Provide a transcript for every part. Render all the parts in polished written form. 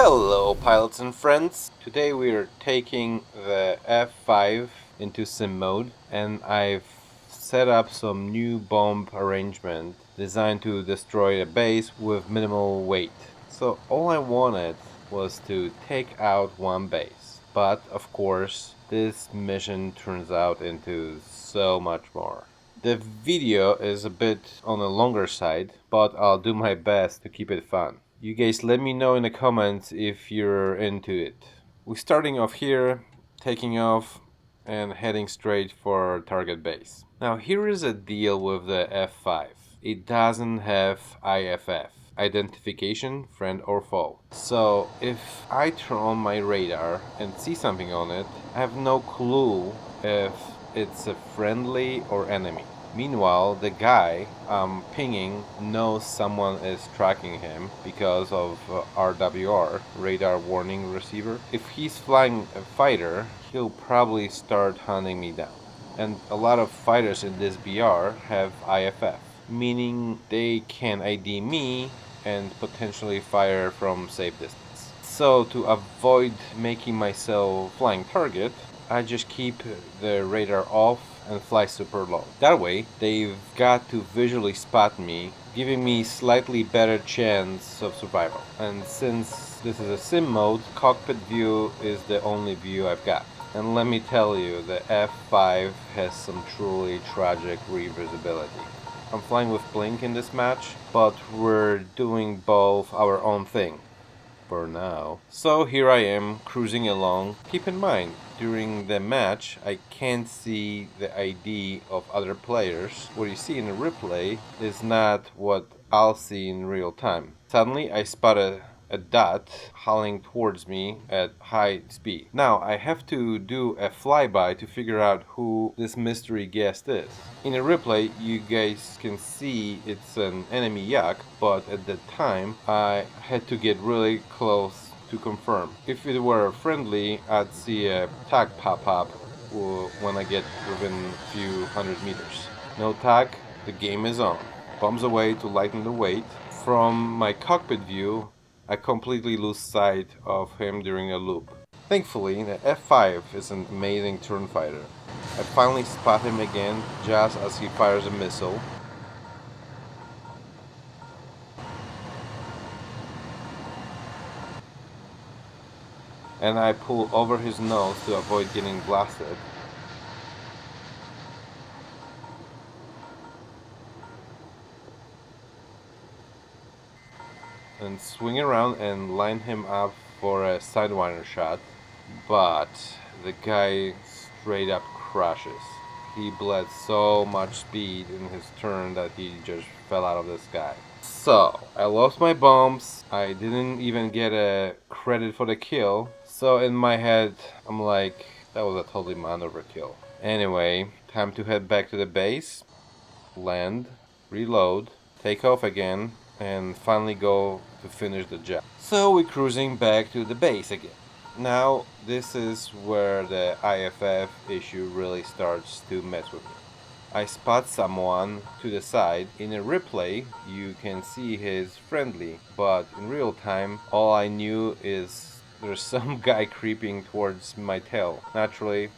Hello, pilots and friends! Today we are taking the F5 into sim mode, and I've set up some new bomb arrangement designed to destroy a base with minimal weight. So all I wanted was to take out one base. But of course, this mission turns out into so much more. The video is a bit on the longer side, but I'll do my best to keep it fun. You guys let me know in the comments if you're into it. We're starting off here, taking off and heading straight for our target base. Now here is a deal with the F5. It doesn't have IFF, identification, friend or foe. So if I turn on my radar and see something on it, I have no clue if it's a friendly or enemy. Meanwhile, the guy I'm pinging knows someone is tracking him because of RWR, radar warning receiver. If he's flying a fighter, he'll probably start hunting me down. And a lot of fighters in this BR have IFF, meaning they can ID me and potentially fire from safe distance. So to avoid making myself flying target, I just keep the radar off and fly super low. That way, they've got to visually spot me, giving me slightly better chance of survival. And since this is a sim mode, cockpit view is the only view I've got. And let me tell you, the F5 has some truly tragic revisibility. I'm flying with Blink in this match, but we're doing both our own thing for now. So here I am cruising along. Keep in mind, during the match I can't see the ID of other players. What you see in the replay is not what I'll see in real time. Suddenly I spot a dot hauling towards me at high speed. Now I have to do a flyby to figure out who this mystery guest is. In a replay you guys can see it's an enemy yak, but at the time I had to get really close to confirm. If it were friendly, I'd see a tag pop up when I get within a few hundred meters. No tag, the game is on. Bombs away to lighten the weight. From my cockpit view, I completely lose sight of him during a loop. Thankfully, the F5 is an amazing turn fighter. I finally spot him again just as he fires a missile. And I pull over his nose to avoid getting blasted. And swing around and line him up for a sidewinder shot, but the guy straight up crashes. He bled so much speed in his turn that he just fell out of the sky. So, I lost my bombs, I didn't even get a credit for the kill, so in my head, I'm like, that was a totally man overkill. Anyway, time to head back to the base, land, reload, take off again, and finally go to finish the job. So we're cruising back to the base again. Now this is where the IFF issue really starts to mess with me. I spot someone to the side. In a replay you can see he's friendly, but in real time all I knew is there's some guy creeping towards my tail. Naturally,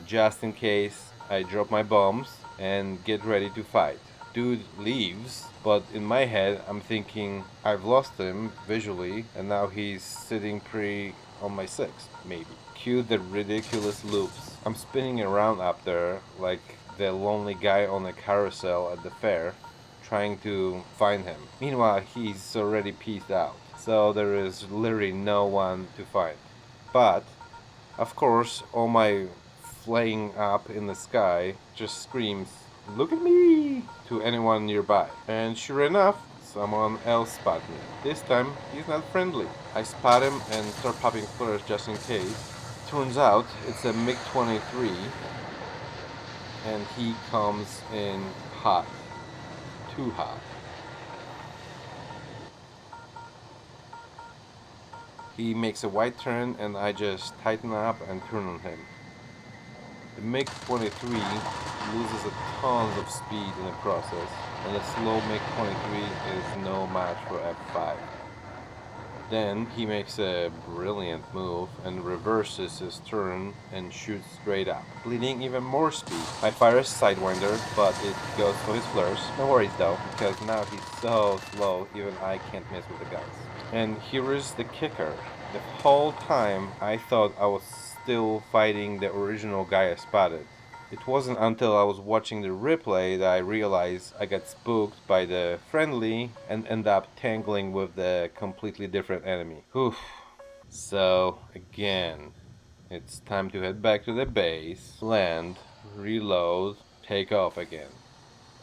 just in case, I drop my bombs and get ready to fight. Dude leaves, but in my head I'm thinking I've lost him visually and now he's sitting pretty on my six, maybe. Cue the ridiculous loops. I'm spinning around up there like the lonely guy on a carousel at the fair, trying to find him. Meanwhile, he's already peaced out, so there is literally no one to find. But, of course, all my flaying up in the sky just screams, "Look at me!" to anyone nearby. And sure enough, someone else spot me. This time, he's not friendly. I spot him and start popping flares just in case. Turns out, it's a MiG-23, and he comes in hot. Too hot. He makes a wide turn and I just tighten up and turn on him. The MiG-23 loses a ton of speed in the process, and the slow MiG-23 is no match for F5. Then he makes a brilliant move and reverses his turn and shoots straight up, bleeding even more speed. I fire a Sidewinder, but it goes for his flares. No worries though, because now he's so slow, even I can't miss with the guns. And here is the kicker. The whole time I thought I was still fighting the original guy I spotted. It wasn't until I was watching the replay that I realized I got spooked by the friendly and end up tangling with the completely different enemy. Whew. So, again, it's time to head back to the base, land, reload, take off again.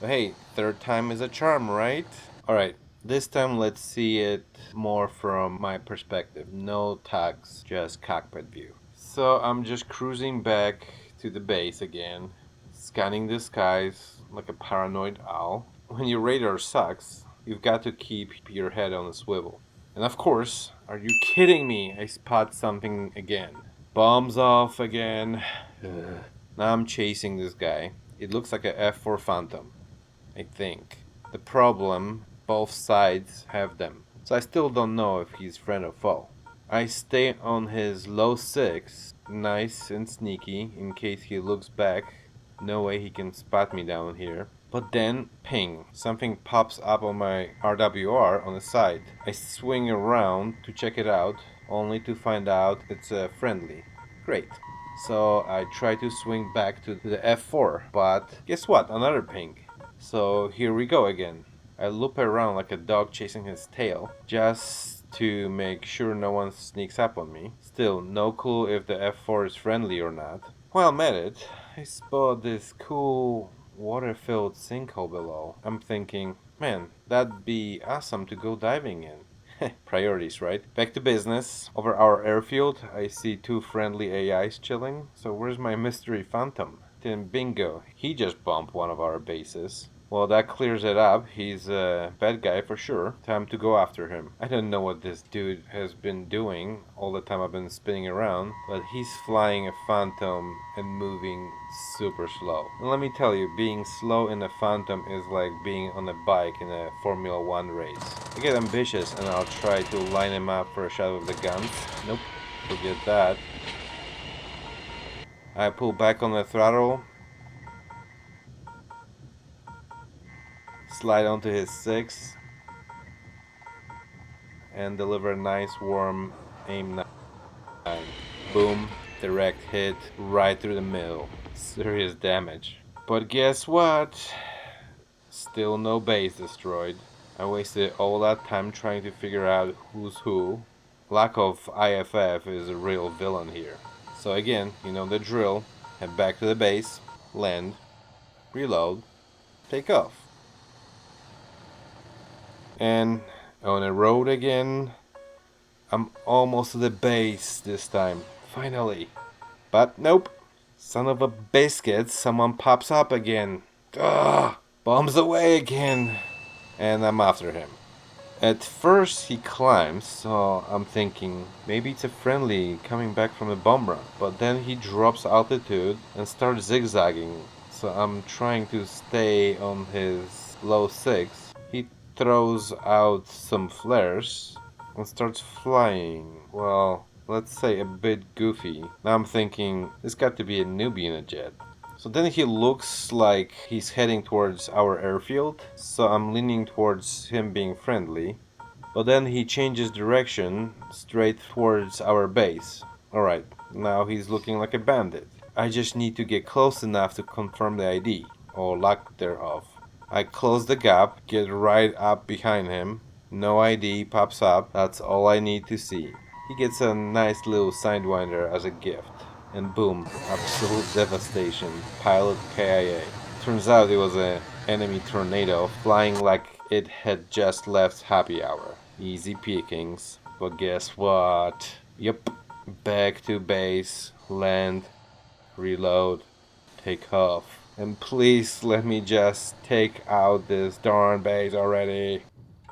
But hey, third time is a charm, right? Alright, this time let's see it more from my perspective. No tugs, just cockpit view. So I'm just cruising back to the base again, scanning the skies like a paranoid owl. When your radar sucks, you've got to keep your head on a swivel. And of course, are you kidding me? I spot something again. Bombs off again. Now I'm chasing this guy. It looks like a F4 Phantom, I think. The problem, both sides have them. So I still don't know if he's friend or foe. I stay on his low 6, nice and sneaky, in case he looks back. No way he can spot me down here. But then, ping, something pops up on my RWR on the side. I swing around to check it out, only to find out it's a friendly. Great. So I try to swing back to the F4, but guess what? Another ping. So here we go again. I loop around like a dog chasing his tail, just to make sure no one sneaks up on me. Still, no clue if the F4 is friendly or not. While I'm at it, I spot this cool water-filled sinkhole below. I'm thinking, man, that'd be awesome to go diving in. Priorities, right? Back to business. Over our airfield, I see two friendly AIs chilling. So where's my mystery phantom? Then bingo, he just bumped one of our bases. Well, that clears it up. He's a bad guy for sure. Time to go after him. I don't know what this dude has been doing all the time I've been spinning around, but he's flying a Phantom and moving super slow. And let me tell you, being slow in a Phantom is like being on a bike in a Formula 1 race. I get ambitious and I'll try to line him up for a shot with the guns. Nope, forget that. I pull back on the throttle, slide onto his 6, and deliver a nice warm aim 9. Boom, direct hit right through the middle. Serious damage. But guess what? Still no base destroyed. I wasted all that time trying to figure out who's who. Lack of IFF is a real villain here. So again, you know the drill. Head back to the base, land, reload, take off. And on a road again. I'm almost to the base this time, finally. But nope. Son of a biscuit, someone pops up again. Ugh! Bombs away again. And I'm after him. At first he climbs, so I'm thinking maybe it's a friendly coming back from a bomb run. But then he drops altitude and starts zigzagging. So I'm trying to stay on his low 6. He throws out some flares and starts flying. Well, let's say a bit goofy. Now I'm thinking, this got to be a newbie in a jet. So then he looks like he's heading towards our airfield, so I'm leaning towards him being friendly. But then he changes direction straight towards our base. Alright, now he's looking like a bandit. I just need to get close enough to confirm the ID, or lack thereof. I close the gap, get right up behind him. No ID pops up, that's all I need to see. He gets a nice little Sidewinder as a gift. And boom, absolute devastation. Pilot KIA. Turns out it was an enemy tornado flying like it had just left happy hour. Easy pickings. But guess what? Yep. Back to base, land, reload, take off. And please let me just take out this darn base already.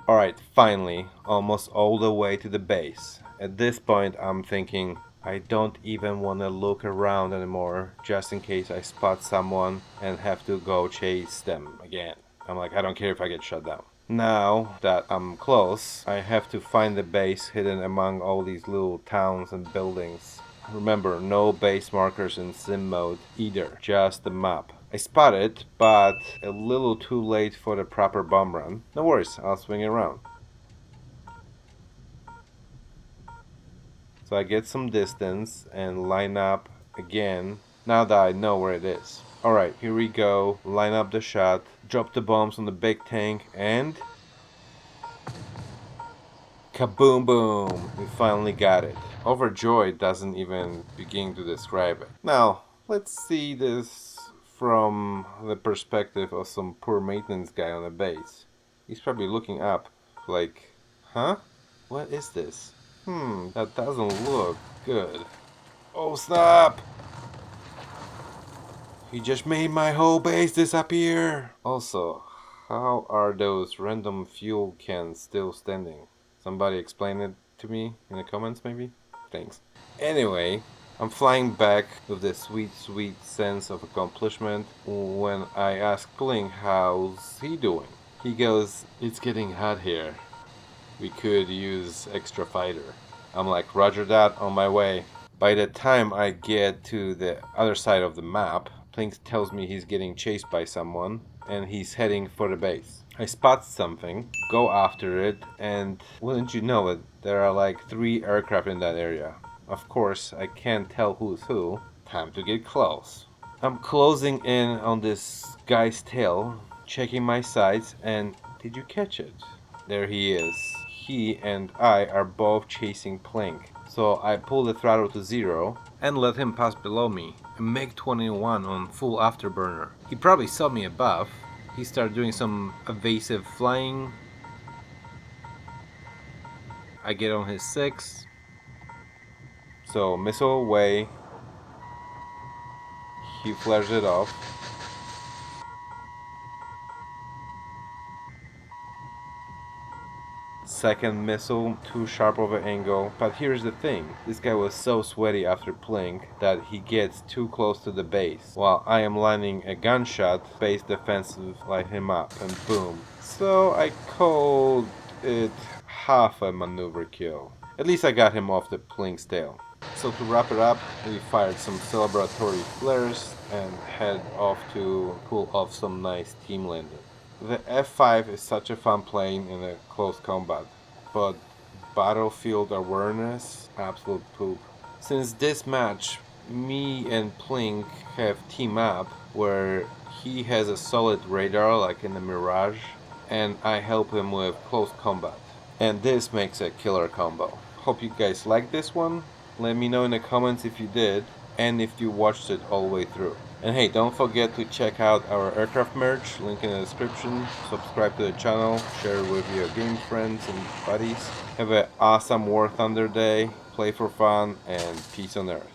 Alright, finally, almost all the way to the base. At this point I'm thinking, I don't even want to look around anymore, just in case I spot someone and have to go chase them again. I'm like, I don't care if I get shot down. Now that I'm close, I have to find the base hidden among all these little towns and buildings. Remember, no base markers in sim mode either, just the map. I spot it, but a little too late for the proper bomb run. No worries, I'll swing around. So I get some distance and line up again now that I know where it is. Alright, here we go. Line up the shot, drop the bombs on the big tank, and kaboom boom! We finally got it. Overjoyed doesn't even begin to describe it. Now, let's see this from the perspective of some poor maintenance guy on the base. He's probably looking up like, huh? What is this? That doesn't look good. Oh snap! He just made my whole base disappear! Also, how are those random fuel cans still standing? Somebody explain it to me in the comments maybe? Thanks. Anyway, I'm flying back with this sweet sense of accomplishment when I ask Pling how's he doing. He goes, "It's getting hot here. We could use extra fighter." I'm like, "Roger that, on my way." By the time I get to the other side of the map, Plink tells me he's getting chased by someone and he's heading for the base. I spot something, go after it, and wouldn't you know it, there are like 3 aircraft in that area. Of course, I can't tell who's who. Time to get close. I'm closing in on this guy's tail, checking my sights, and did you catch it? There he is. He and I are both chasing Plink. So I pull the throttle to 0 and let him pass below me. A MiG-21 on full afterburner. He probably saw me above. He started doing some evasive flying. I get on his 6. So missile away. He flares it off. Second missile, too sharp of an angle. But here's the thing, this guy was so sweaty after Plink that he gets too close to the base. While I am lining a gunshot, base defensive light him up, and boom. So I called it half a maneuver kill. At least I got him off the Plink's tail. So to wrap it up, we fired some celebratory flares and head off to pull off some nice team landing. The F5 is such a fun plane in a close combat, but battlefield awareness, absolute poop. Since this match, me and Plink have team up where he has a solid radar like in the Mirage, and I help him with close combat. And this makes a killer combo. Hope you guys like this one. Let me know in the comments if you did, and if you watched it all the way through. And hey, don't forget to check out our aircraft merch, link in the description, subscribe to the channel, share it with your game friends and buddies. Have an awesome War Thunder day, play for fun, and peace on Earth.